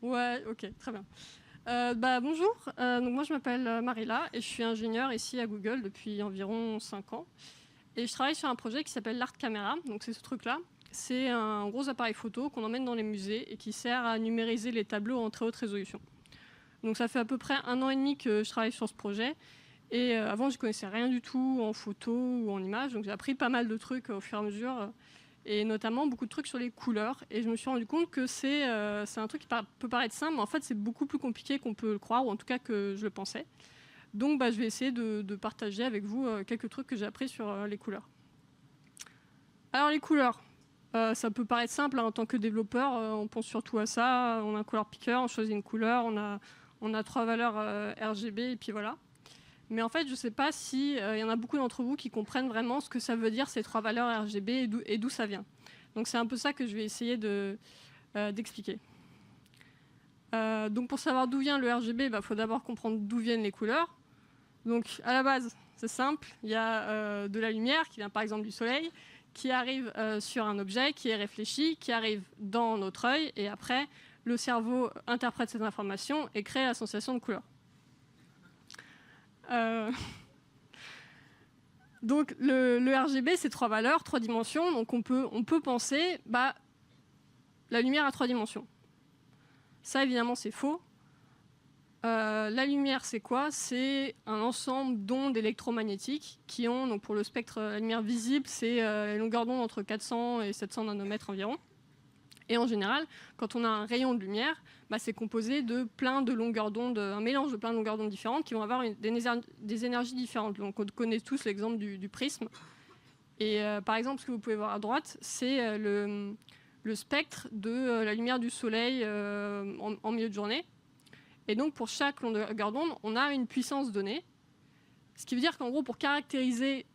Ouais, ok, très bien. Bonjour, donc moi je m'appelle Marilla et je suis ingénieure ici à Google depuis environ 5 ans. Et je travaille sur un projet qui s'appelle l'Art Camera, donc c'est ce truc-là. C'est un gros appareil photo qu'on emmène dans les musées et qui sert à numériser les tableaux en très haute résolution. Donc ça fait à peu près 1 an et demi que je travaille sur ce projet. Et avant, je ne connaissais rien du tout en photo ou en image, donc j'ai appris pas mal de trucs au fur et à mesure, et notamment beaucoup de trucs sur les couleurs. Et je me suis rendu compte que c'est un truc qui peut paraître simple, mais en fait c'est beaucoup plus compliqué qu'on peut le croire, ou en tout cas que je le pensais. Donc je vais essayer de partager avec vous quelques trucs que j'ai appris sur les couleurs. Alors les couleurs, ça peut paraître simple, hein, en tant que développeur, on pense surtout à ça. On a un color picker, on choisit une couleur, on a 3 valeurs RGB et puis voilà. Mais en fait, je ne sais pas s'il y en a beaucoup d'entre vous qui comprennent vraiment ce que ça veut dire ces 3 valeurs RGB et d'où ça vient. Donc c'est un peu ça que je vais essayer d'expliquer. Donc pour savoir d'où vient le RGB, il faut d'abord comprendre d'où viennent les couleurs. Donc à la base, c'est simple, il y a de la lumière qui vient par exemple du soleil, qui arrive sur un objet, qui est réfléchi, qui arrive dans notre œil, et après, le cerveau interprète cette information et crée la sensation de couleur. Donc le RGB, c'est 3 valeurs, 3 dimensions. Donc on peut penser, la lumière a 3 dimensions. Ça, évidemment, c'est faux. La lumière, c'est quoi? C'est un ensemble d'ondes électromagnétiques qui ont, donc pour le spectre, la lumière visible, c'est une longueur d'onde entre 400 et 700 nanomètres environ. Et en général, quand on a un rayon de lumière, c'est composé de plein de longueurs d'onde, un mélange de plein de longueurs d'onde différentes qui vont avoir des énergies différentes. Donc on connaît tous l'exemple du prisme. Et par exemple, ce que vous pouvez voir à droite, c'est le spectre de la lumière du soleil en milieu de journée. Et donc pour chaque longueur d'onde, on a une puissance donnée. Ce qui veut dire qu'en gros, pour caractériser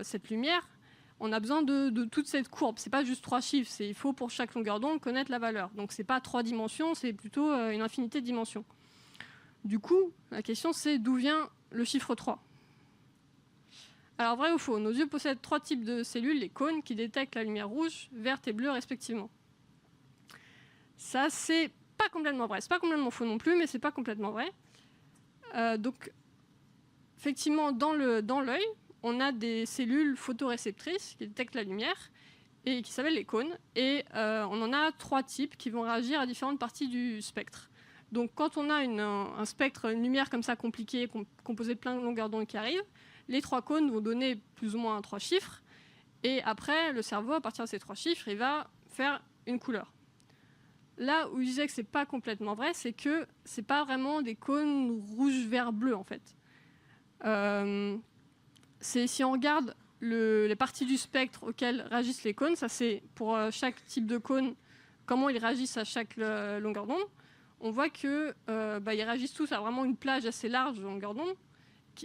cette lumière, on a besoin de toute cette courbe. C'est pas juste 3 chiffres, il faut pour chaque longueur d'onde connaître la valeur. Donc c'est pas 3 dimensions, c'est plutôt une infinité de dimensions. Du coup, la question c'est d'où vient le chiffre 3? Alors vrai ou faux, nos yeux possèdent 3 types de cellules, les cônes, qui détectent la lumière rouge, verte et bleue respectivement. Ça, c'est pas complètement vrai. C'est pas complètement faux non plus, mais c'est pas complètement vrai. Donc, effectivement, dans l'œil, on a des cellules photoréceptrices qui détectent la lumière et qui s'appellent les cônes. Et on en a 3 types qui vont réagir à différentes parties du spectre. Donc quand on a un spectre, une lumière comme ça compliquée, composée de plein de longueurs d'onde qui arrivent, les 3 cônes vont donner plus ou moins 3 chiffres. Et après, le cerveau, à partir de ces 3 chiffres, il va faire une couleur. Là où je disais que c'est pas complètement vrai, c'est que c'est pas vraiment des cônes rouge, vert, bleu en fait. Si on regarde les parties du spectre auxquelles réagissent les cônes, ça c'est pour chaque type de cône, comment ils réagissent à chaque longueur d'onde. On voit qu'ils réagissent tous à vraiment une plage assez large de longueur d'onde,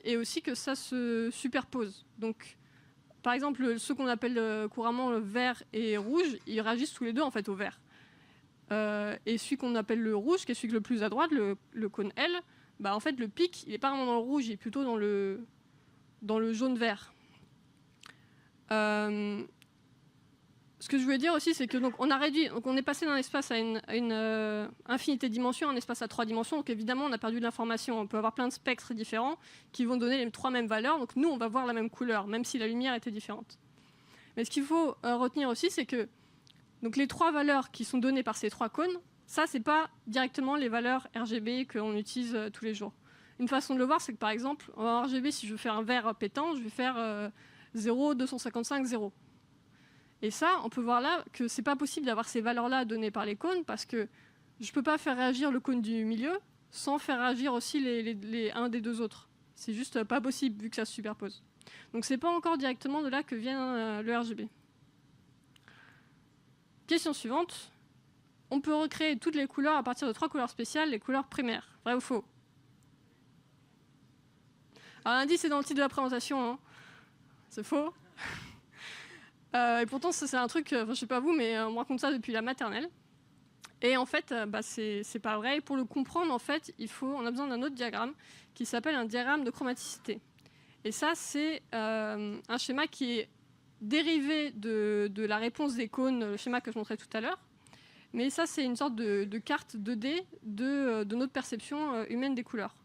et aussi que ça se superpose. Donc, par exemple, ceux qu'on appelle couramment le vert et rouge, ils réagissent tous les deux en fait au vert. Et celui qu'on appelle le rouge, qui est celui le plus à droite, le cône L, en fait le pic, il n'est pas vraiment dans le rouge, il est plutôt dans le jaune-vert. Ce que je voulais dire aussi, c'est que on est passé d'un espace à une infinité de dimensions, un espace à 3 dimensions. Donc évidemment, on a perdu de l'information. On peut avoir plein de spectres différents qui vont donner les 3 mêmes valeurs. Donc nous, on va voir la même couleur, même si la lumière était différente. Mais ce qu'il faut retenir aussi, c'est que donc les 3 valeurs qui sont données par ces 3 cônes, ça, c'est pas directement les valeurs RGB qu'on utilise tous les jours. Une façon de le voir, c'est que par exemple, en RGB, si je veux faire un vert pétant, je vais faire 0, 255, 0. Et ça, on peut voir là que c'est pas possible d'avoir ces valeurs-là données par les cônes, parce que je peux pas faire réagir le cône du milieu sans faire réagir aussi un des 2 autres. C'est juste pas possible, vu que ça se superpose. Donc c'est pas encore directement de là que vient le RGB. Question suivante. On peut recréer toutes les couleurs à partir de 3 couleurs spéciales, les couleurs primaires. Vrai ou faux? Alors l'indice est dans le titre de la présentation. Hein. C'est faux. Et pourtant, c'est un truc, je sais pas vous, mais on me raconte ça depuis la maternelle. Et en fait, c'est pas vrai. Et pour le comprendre, en fait, on a besoin d'un autre diagramme qui s'appelle un diagramme de chromaticité. Et ça, c'est un schéma qui est dérivé de la réponse des cônes, le schéma que je montrais tout à l'heure. Mais ça, c'est une sorte de carte 2D de notre perception humaine des couleurs.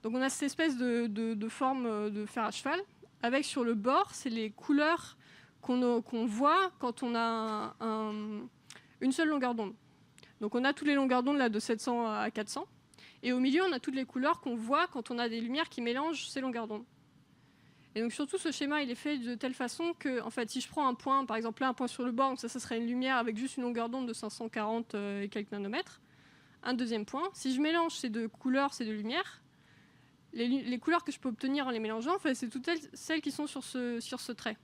Donc on a cette espèce de forme de fer à cheval, avec sur le bord, c'est les couleurs qu'on voit quand on a une seule longueur d'onde. Donc on a toutes les longueurs d'onde là, de 700 à 400. Et au milieu, on a toutes les couleurs qu'on voit quand on a des lumières qui mélangent ces longueurs d'onde. Et donc surtout, ce schéma, il est fait de telle façon que, en fait, si je prends un point, par exemple là, un point sur le bord, donc ça serait une lumière avec juste une longueur d'onde de 540 et quelques nanomètres. Un deuxième point, si je mélange ces deux couleurs, ces deux lumières, les couleurs que je peux obtenir en les mélangeant, en fait, c'est toutes celles qui sont sur ce trait.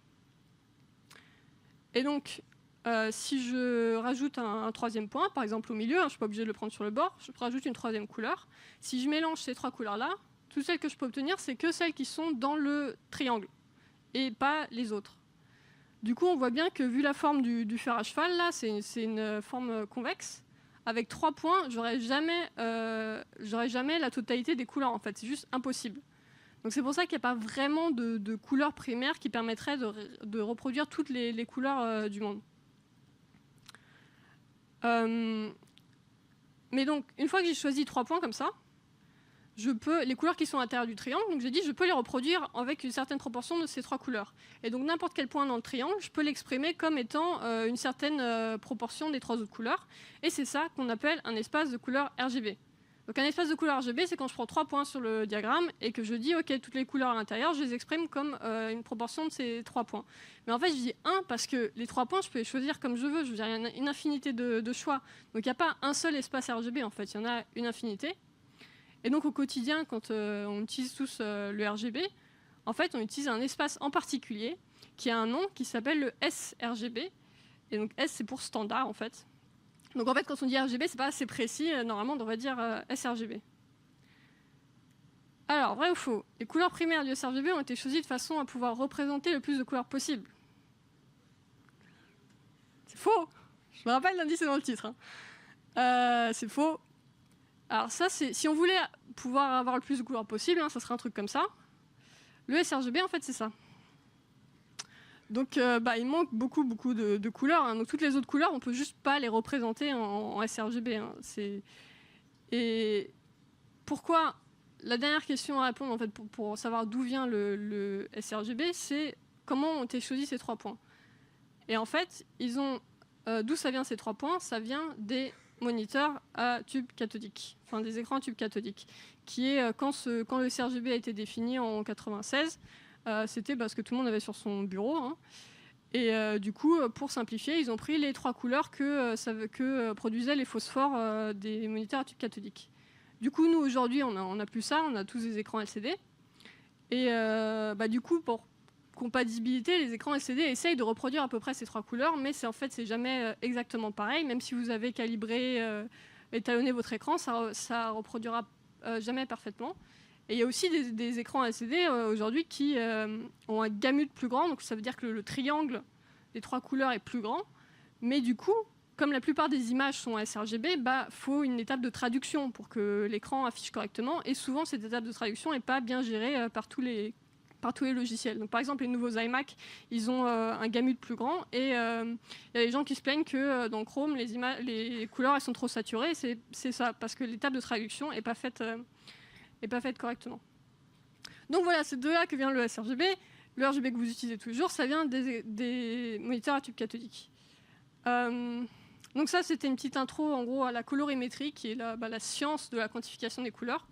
Et donc, si je rajoute un troisième point, par exemple au milieu, je ne suis pas obligé de le prendre sur le bord, je rajoute une troisième couleur. Si je mélange ces trois couleurs-là, toutes celles que je peux obtenir, c'est que celles qui sont dans le triangle, et pas les autres. Du coup, on voit bien que, vu la forme du fer à cheval, là, c'est une forme convexe. Avec 3 points, j'aurais jamais la totalité des couleurs, en fait. C'est juste impossible. Donc c'est pour ça qu'il n'y a pas vraiment de couleurs primaires qui permettraient de reproduire toutes les couleurs du monde. Mais donc, une fois que j'ai choisi 3 points comme ça, les couleurs qui sont à l'intérieur du triangle, donc j'ai dit je peux les reproduire avec une certaine proportion de ces 3 couleurs. Et donc n'importe quel point dans le triangle, je peux l'exprimer comme étant une certaine proportion des 3 autres couleurs. Et c'est ça qu'on appelle un espace de couleur RGB. Donc un espace de couleur RGB, c'est quand je prends 3 points sur le diagramme et que je dis ok, toutes les couleurs à l'intérieur, je les exprime comme une proportion de ces 3 points. Mais en fait, je dis 1 parce que les 3 points, je peux les choisir comme je veux. Je veux dire, il y a une infinité de choix. Donc il n'y a pas un seul espace RGB, en fait, il y en a une infinité. Et donc au quotidien, quand on utilise tous le RGB, en fait, on utilise un espace en particulier qui a un nom qui s'appelle le sRGB. Et donc S, c'est pour standard, en fait. Donc en fait, quand on dit RGB, c'est pas assez précis. Normalement, on devrait dire sRGB. Alors, vrai ou faux? Les couleurs primaires du sRGB ont été choisies de façon à pouvoir représenter le plus de couleurs possible. C'est faux. Je me rappelle, l'indice est dans le titre. C'est faux. Alors ça, si on voulait pouvoir avoir le plus de couleurs possible, ça serait un truc comme ça. Le sRGB, en fait, c'est ça. Donc il manque beaucoup de couleurs. Donc toutes les autres couleurs, on ne peut juste pas les représenter en sRGB. Et pourquoi? La dernière question à répondre, en fait, pour savoir d'où vient le sRGB, c'est comment ont été choisis ces 3 points. Et en fait, d'où ça vient ces 3 points? Ça vient des moniteurs à tube cathodique, enfin des écrans à tube cathodique, qui est quand le sRGB a été défini en 1996, c'était parce que tout le monde avait sur son bureau. Et du coup, pour simplifier, ils ont pris les 3 couleurs que produisaient les phosphores des moniteurs à tube cathodique. Du coup, nous, aujourd'hui, on n'a plus ça, on a tous des écrans LCD. Et du coup, pour compatibilité, les écrans LCD essayent de reproduire à peu près ces 3 couleurs, mais c'est jamais exactement pareil. Même si vous avez calibré, étalonné votre écran, ça reproduira jamais parfaitement. Et il y a aussi des écrans LCD aujourd'hui qui ont un gamut plus grand, donc ça veut dire que le triangle des 3 couleurs est plus grand. Mais du coup, comme la plupart des images sont sRGB, faut une étape de traduction pour que l'écran affiche correctement. Et souvent, cette étape de traduction n'est pas bien gérée par tous les logiciels. Donc, par exemple, les nouveaux iMac, ils ont un gamut plus grand. Et il y a des gens qui se plaignent que dans Chrome, les couleurs elles sont trop saturées. C'est ça, parce que l'étape de traduction n'est pas faite correctement. Donc voilà, c'est de là que vient le sRGB. Le RGB que vous utilisez toujours, ça vient des moniteurs à tube cathodique. Donc ça, c'était une petite intro en gros à la colorimétrie, qui est la science de la quantification des couleurs.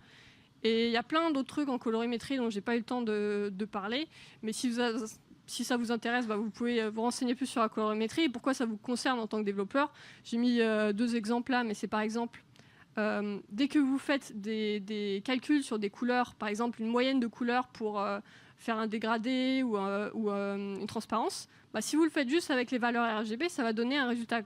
Et il y a plein d'autres trucs en colorimétrie dont j'ai pas eu le temps de parler. Mais si ça vous intéresse, vous pouvez vous renseigner plus sur la colorimétrie et pourquoi ça vous concerne en tant que développeur. J'ai mis 2 exemples là, mais c'est par exemple, dès que vous faites des calculs sur des couleurs, par exemple une moyenne de couleurs pour faire un dégradé ou une transparence, si vous le faites juste avec les valeurs RGB, ça va donner un résultat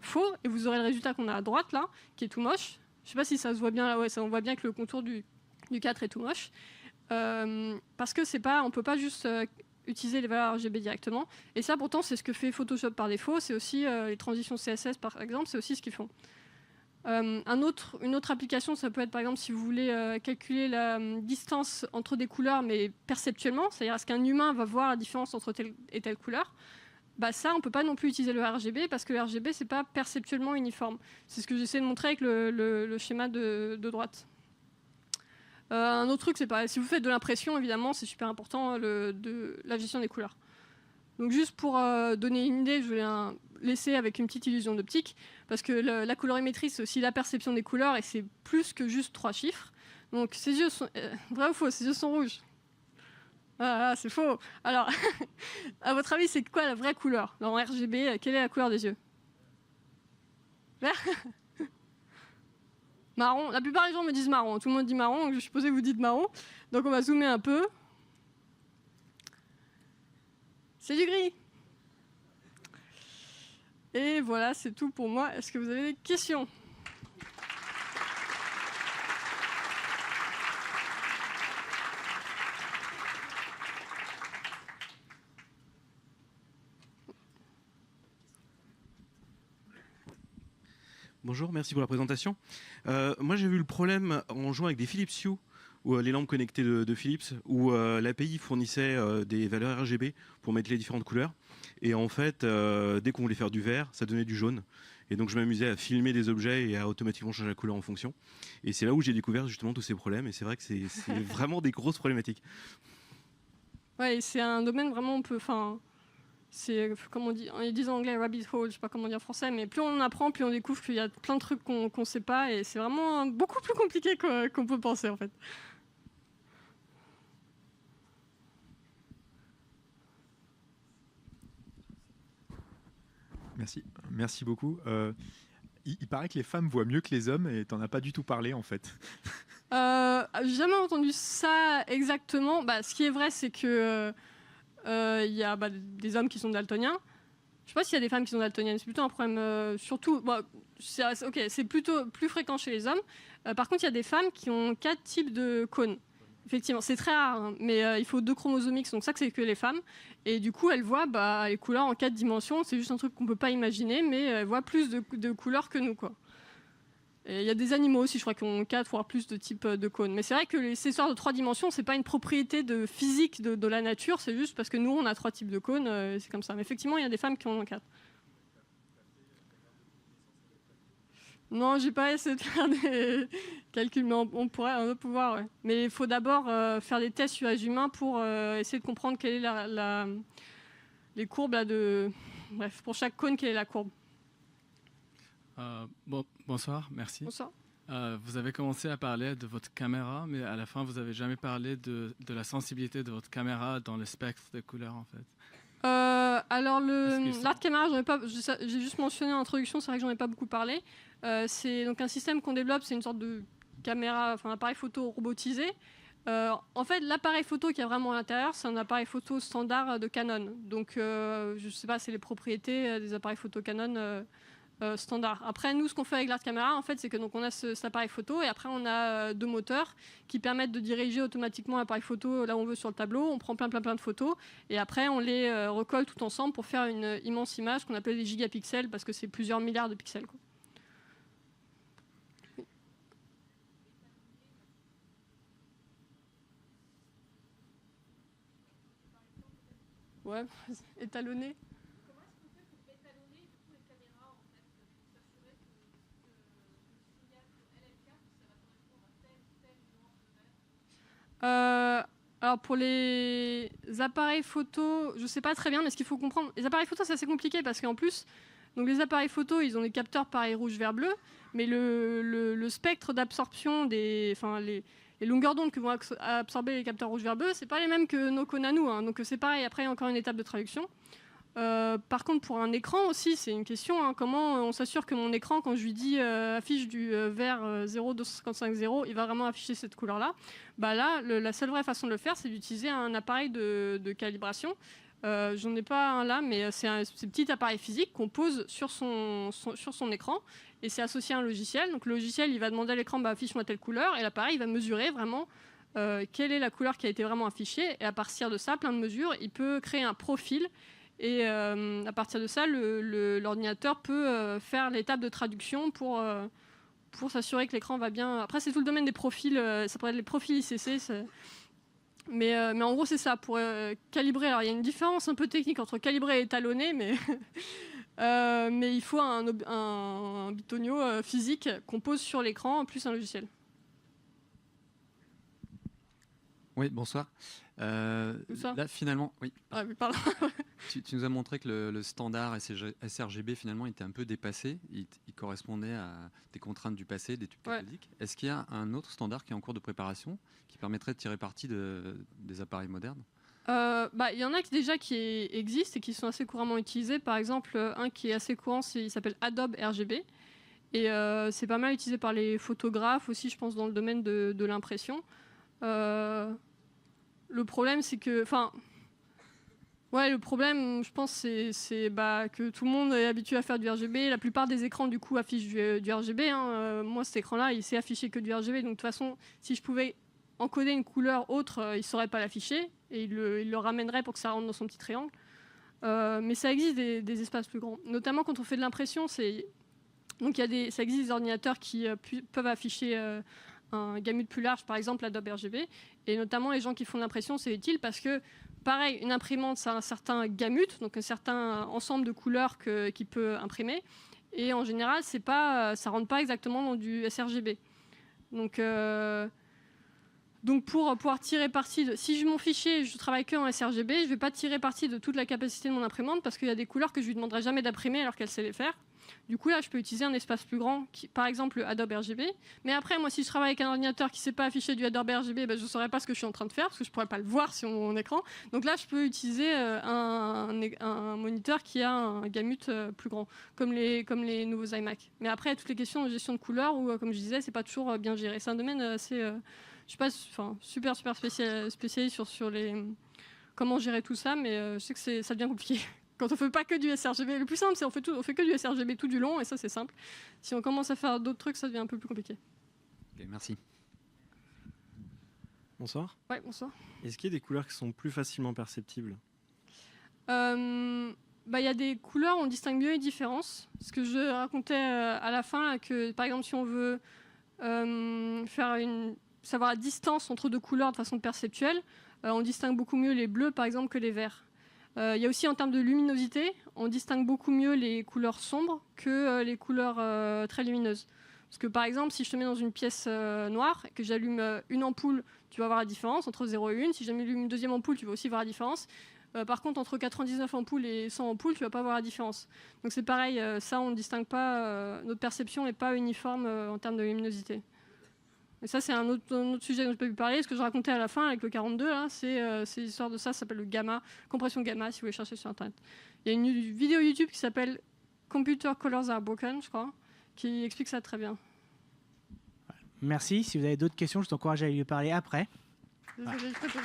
faux, et vous aurez le résultat qu'on a à droite là, qui est tout moche. Je ne sais pas si ça se voit bien là, on voit bien que le contour du 4 est tout moche. Parce que on ne peut pas juste utiliser les valeurs RGB directement. Et ça, pourtant, c'est ce que fait Photoshop par défaut. C'est aussi les transitions CSS, par exemple, c'est aussi ce qu'ils font. Une autre application, ça peut être, par exemple, si vous voulez calculer la distance entre des couleurs, mais perceptuellement, c'est-à-dire est-ce qu'un humain va voir la différence entre telle et telle couleur. bah ça, on ne peut pas non plus utiliser le RGB parce que le RGB, ce n'est pas perceptuellement uniforme. C'est ce que j'essaie de montrer avec le schéma de droite. Un autre truc, c'est pas si vous faites de l'impression, évidemment, c'est super important de la gestion des couleurs. Donc juste pour donner une idée, je vais laisser avec une petite illusion d'optique, parce que la colorimétrie, c'est aussi la perception des couleurs, et c'est plus que juste 3 chiffres. Donc ses yeux sont... vrai ou faux, ses yeux sont rouges. Ah, c'est faux. Alors, à votre avis, c'est quoi la vraie couleur? Dans RGB, quelle est la couleur des yeux? Vert. Marron. La plupart des gens me disent marron. Tout le monde dit marron, donc je suppose que vous dites marron. Donc on va zoomer un peu. C'est du gris. Et voilà, c'est tout pour moi. Est-ce que vous avez des questions? Bonjour, merci pour la présentation. Moi, j'ai vu le problème en jouant avec des Philips Hue, ou les lampes connectées de Philips, où l'API fournissait des valeurs RGB pour mettre les différentes couleurs. Et en fait, dès qu'on voulait faire du vert, ça donnait du jaune. Et donc, je m'amusais à filmer des objets et à automatiquement changer la couleur en fonction. Et c'est là où j'ai découvert justement tous ces problèmes. Et c'est vrai que c'est vraiment des grosses problématiques. Ouais, c'est un domaine vraiment, on peut... C'est, comme on dit, ils disent en anglais rabbit hole, je sais pas comment dire en français, mais plus on apprend, plus on découvre qu'il y a plein de trucs qu'on ne sait pas, et c'est vraiment beaucoup plus compliqué qu'on peut penser en fait. Merci beaucoup. Il paraît que les femmes voient mieux que les hommes, et tu n'en as pas du tout parlé en fait. J'ai jamais entendu ça exactement. Ce qui est vrai, c'est que y a des hommes qui sont daltoniens. Je sais pas s'il y a des femmes qui sont daltoniennes. C'est plutôt un problème, surtout. C'est plutôt plus fréquent chez les hommes. Par contre, il y a des femmes qui ont 4 types de cônes. Effectivement, c'est très rare, hein, mais il faut 2 chromosomes X, donc ça, c'est que les femmes. Et du coup, elles voient les couleurs en 4 dimensions. C'est juste un truc qu'on peut pas imaginer, mais elles voient plus de couleurs que nous, quoi. Et il y a des animaux aussi, je crois, qui ont 4 voire plus de types de cônes. Mais c'est vrai que ces histoires de 3 dimensions, c'est pas une propriété de physique de la nature, c'est juste parce que nous, on a 3 types de cônes, c'est comme ça. Mais effectivement, il y a des femmes qui en ont 4. Non, j'ai pas essayé de faire des calculs, mais on va pouvoir. Ouais. Mais il faut d'abord faire des tests sur les humains pour essayer de comprendre quelle est les courbes là, Bref, pour chaque cône, quelle est la courbe. Bonsoir, merci. Bonsoir. Vous avez commencé à parler de votre caméra, mais à la fin, vous n'avez jamais parlé de la sensibilité de votre caméra dans le spectre de couleurs, en fait. Alors, l'art caméra, j'ai juste mentionné en introduction, c'est vrai que j'en ai pas beaucoup parlé. C'est donc un système qu'on développe, c'est une sorte de caméra, enfin appareil photo robotisé. En fait, l'appareil photo qu'il y a vraiment à l'intérieur, c'est un appareil photo standard de Canon. Donc, je sais pas, c'est les propriétés des appareils photo Canon standard. Après, nous, ce qu'on fait avec l'art caméra, en fait, c'est que donc on a cet appareil photo et après on a 2 moteurs qui permettent de diriger automatiquement l'appareil photo là où on veut sur le tableau. On prend plein de photos et après on les recolle tout ensemble pour faire une immense image qu'on appelle des gigapixels parce que c'est plusieurs milliards de pixels, quoi. Ouais, étalonné. Alors pour les appareils photo, je ne sais pas très bien, mais ce qu'il faut comprendre, les appareils photo c'est assez compliqué parce qu'en plus, donc les appareils photo ils ont des capteurs pareil rouge, vert, bleu, mais le spectre d'absorption les longueurs d'onde que vont absorber les capteurs rouge, vert, bleu, c'est pas les mêmes que nos cônes à nous, hein, donc c'est pareil. Après il y a encore une étape de traduction. Par contre, pour un écran aussi, c'est une question. Hein, comment on s'assure que mon écran, quand je lui dis affiche du vert 0,255,0, il va vraiment afficher cette couleur-là. Là, la seule vraie façon de le faire, c'est d'utiliser un appareil de calibration. J'en ai pas un là, mais c'est un petit appareil physique qu'on pose sur son écran et c'est associé à un logiciel. Donc le logiciel, il va demander à l'écran, affiche-moi telle couleur, et l'appareil va mesurer vraiment quelle est la couleur qui a été vraiment affichée. Et à partir de ça, plein de mesures, il peut créer un profil. Et à partir de ça, l'ordinateur peut faire l'étape de traduction pour s'assurer que l'écran va bien. Après, c'est tout le domaine des profils. Ça pourrait être les profils ICC. Mais en gros, c'est ça. Pour calibrer, alors il y a une différence un peu technique entre calibrer et étalonner, mais, mais il faut un bitonio physique qu'on pose sur l'écran, plus un logiciel. Oui, bonsoir. Là, finalement, oui. Ah, mais pardon. Tu nous as montré que le standard sRGB, finalement, était un peu dépassé. Il correspondait à des contraintes du passé, des tubes cathodiques. Est-ce qu'il y a un autre standard qui est en cours de préparation qui permettrait de tirer parti des appareils modernes ? Il y en a déjà qui existent et qui sont assez couramment utilisés. Par exemple, un qui est assez courant, il s'appelle Adobe RGB. Et c'est pas mal utilisé par les photographes aussi, je pense, dans le domaine de l'impression. Le problème, c'est que... le problème, je pense, c'est que tout le monde est habitué à faire du RGB. La plupart des écrans, du coup, affichent du RGB. Moi, cet écran-là, il s'est affiché que du RGB. Donc, de toute façon, si je pouvais encoder une couleur autre, il ne saurait pas l'afficher. Et il le ramènerait pour que ça rentre dans son petit triangle. Mais ça existe des espaces plus grands. Notamment quand on fait de l'impression, donc ça existe des ordinateurs qui peuvent afficher un gamut plus large, par exemple Adobe RGB. Et notamment les gens qui font de l'impression, c'est utile parce que, pareil, une imprimante, ça a un certain gamut, donc un certain ensemble de couleurs qu'il peut imprimer. Et en général, ça ne rentre pas exactement dans du sRGB. Donc pour pouvoir tirer parti si mon fichier, je travaille que en sRGB, je ne vais pas tirer parti de toute la capacité de mon imprimante parce qu'il y a des couleurs que je ne lui demanderai jamais d'imprimer alors qu'elle sait les faire. Du coup, là, je peux utiliser un espace plus grand, par exemple le Adobe RGB. Mais après, moi, si je travaille avec un ordinateur qui ne sait pas afficher du Adobe RGB, je ne saurais pas ce que je suis en train de faire parce que je ne pourrais pas le voir sur mon écran. Donc là, je peux utiliser un moniteur qui a un gamut plus grand, comme les nouveaux iMac. Mais après, il y a toutes les questions de gestion de couleurs où, comme je disais, ce n'est pas toujours bien géré. C'est un domaine assez... je ne suis pas super spécialiste sur comment gérer tout ça, mais je sais que ça devient compliqué. Quand on ne fait pas que du sRGB, le plus simple, c'est on fait que du sRGB tout du long, et ça, c'est simple. Si on commence à faire d'autres trucs, ça devient un peu plus compliqué. Okay, merci. Bonsoir. Ouais, bonsoir. Est-ce qu'il y a des couleurs qui sont plus facilement perceptibles ? Y a des couleurs, on distingue mieux les différences. Ce que je racontais à la fin, là, que par exemple, si on veut savoir la distance entre deux couleurs de façon perceptuelle, on distingue beaucoup mieux les bleus, par exemple, que les verts. Il y a aussi en termes de luminosité, on distingue beaucoup mieux les couleurs sombres que les couleurs très lumineuses. Parce que par exemple, si je te mets dans une pièce noire et que j'allume une ampoule, tu vas voir la différence entre 0 et 1. Si j'allume une deuxième ampoule, tu vas aussi voir la différence. Par contre, entre 99 ampoules et 100 ampoules, tu ne vas pas voir la différence. Donc c'est pareil, ça on ne distingue pas, notre perception n'est pas uniforme en termes de luminosité. Et ça, c'est un autre sujet dont je peux vous parler. Ce que je racontais à la fin avec le 42, là, c'est l'histoire de ça s'appelle le gamma, compression gamma, si vous voulez chercher sur Internet. Il y a une vidéo YouTube qui s'appelle Computer Colors Are Broken, je crois, qui explique ça très bien. Merci. Si vous avez d'autres questions, je t'encourage à lui parler après. Désolée, je peux pas.